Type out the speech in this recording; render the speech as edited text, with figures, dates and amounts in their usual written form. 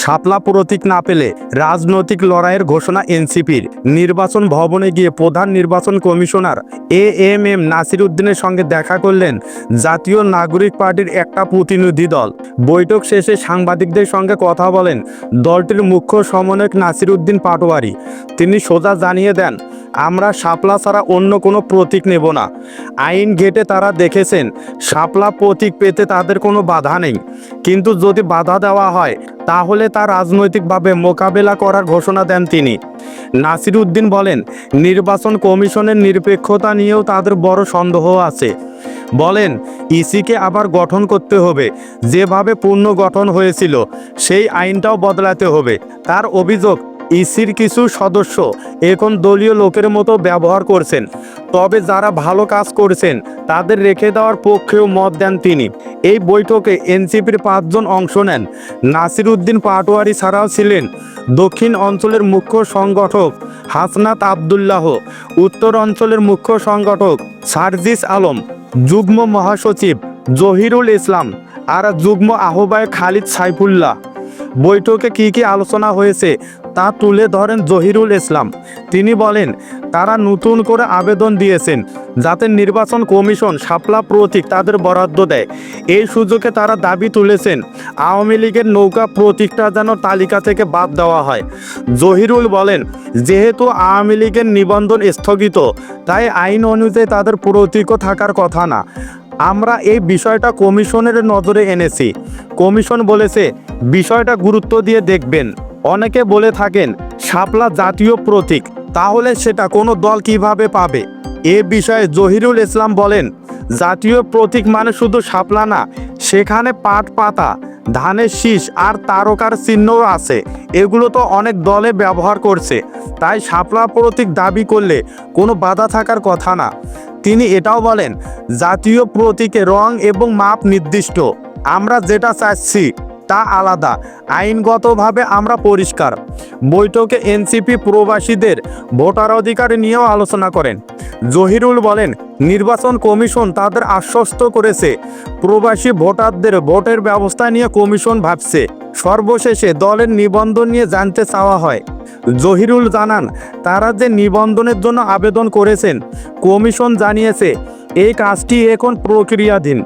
শাপলা প্রতীক না পেলে রাজনৈতিক লড়াইয়ের ঘোষণা এনসিপির। নির্বাচন ভবনে গিয়ে প্রধান নির্বাচন কমিশনার এএমএম নাসির উদ্দিনের সঙ্গে দেখা করলেন জাতীয় নাগরিক পার্টির একটা প্রতিনিধি দল। বৈঠক শেষে সাংবাদিকদের সঙ্গে কথা বলেন দলটির মুখ্য সমন্বয়ক নাসির উদ্দিন পাটোয়ারি। তিনি সোজা জানিয়ে দেন, আমরা শাপলা ছাড়া অন্য কোনো প্রতীক নেব না। আইন ঘেঁটে তারা দেখেছেন শাপলা প্রতীক পেতে তাদের কোনো বাধা নেই, কিন্তু যদি বাধা দেওয়া হয় তাহলে তা রাজনৈতিকভাবে মোকাবেলা করার ঘোষণা দেন তিনি। নাসির উদ্দিন বলেন, নির্বাচন কমিশনের নিরপেক্ষতা নিয়েও তাদের বড় সন্দেহ আছে। বলেন, ইসিকে আবার গঠন করতে হবে, যেভাবে পুনর্গঠন হয়েছিল সেই আইনটাও বদলাতে হবে। তার অভিযোগ, ইসির কিছু সদস্য এখন দলীয় লোকের মতো ব্যবহার করছেন, তবে যারা ভালো কাজ করছেন তাদের রেখে দেওয়ার পক্ষেও মত দেন তিনি। এই বৈঠকে এনসিপির 5 জন অংশ নেন। নাসির উদ্দিন পাটোয়ারি ছাড়াও ছিলেন দক্ষিণ অঞ্চলের মুখ্য সংগঠক হাসনাত আবদুল্লাহ, উত্তর অঞ্চলের মুখ্য সংগঠক সার্জিস আলম, যুগ্ম মহাসচিব জহিরুল ইসলাম আর যুগ্ম আহ্বায়ক খালিদ সাইফুল্লাহ। বৈঠকে কি আলোচনা হয়েছে তা তুলে ধরেন জহিরুল ইসলাম। তিনি বলেন, তারা নতুন করে আবেদন দিয়েছেন যাতে নির্বাচন কমিশন শাপলা প্রতীক তাদের বরাদ্দ দেয়। এই সুযোগে তারা দাবি তুলেছেন আওয়ামী লীগের নৌকা প্রতীকটা যেন তালিকা থেকে বাদ দেওয়া হয়। জহিরুল বলেন, যেহেতু আওয়ামী লীগের নিবন্ধন স্থগিত, তাই আইন অনুযায়ী তাদের প্রতীকও থাকার কথা না। আমরা এই বিষয়টা কমিশনের নজরে এনেছি। কমিশন বলেছে বিষয়টা গুরুত্ব দিয়ে দেখবেন। অনেকে বলে থাকেন শাপলা জাতীয় প্রতীক, তাহলে সেটা কোনো দল কিভাবে পাবে? এ বিষয়ে জহিরুল ইসলাম বলেন, জাতীয় প্রতীক মানে শুধু শাপলা না, সেখানে পাট পাতা, ধানের শীষ আর তারকার চিহ্নও আছে। এগুলো তো অনেক দলে ব্যবহার করছে, তাই শাপলা প্রতীক দাবি করলে কোনো বাধা থাকার কথা না। তিনি এটাও বলেন, জাতীয় প্রতীকে রং এবং মাপ নির্দিষ্ট, আমরা যেটা চাচ্ছি তা আলাদা। আইনগতভাবে আমরা পরিষ্কার। বৈঠকে এনসিপি প্রবাসীদের ভোটার অধিকার নিয়েও আলোচনা করেন। জহিরুল বলেন, নির্বাচন কমিশন তাদের আশ্বস্ত করেছে প্রবাসী ভোটারদের ভোটের ব্যবস্থা নিয়ে কমিশন ভাবছে। সর্বশেষে দলের নিবন্ধন নিয়ে জানতে চাওয়া হয়। জহিরুল জানান, তারা যে নিবন্ধনের জন্য আবেদন করেছেন কমিশন জানিয়েছে এই কাজটি এখন প্রক্রিয়াধীন।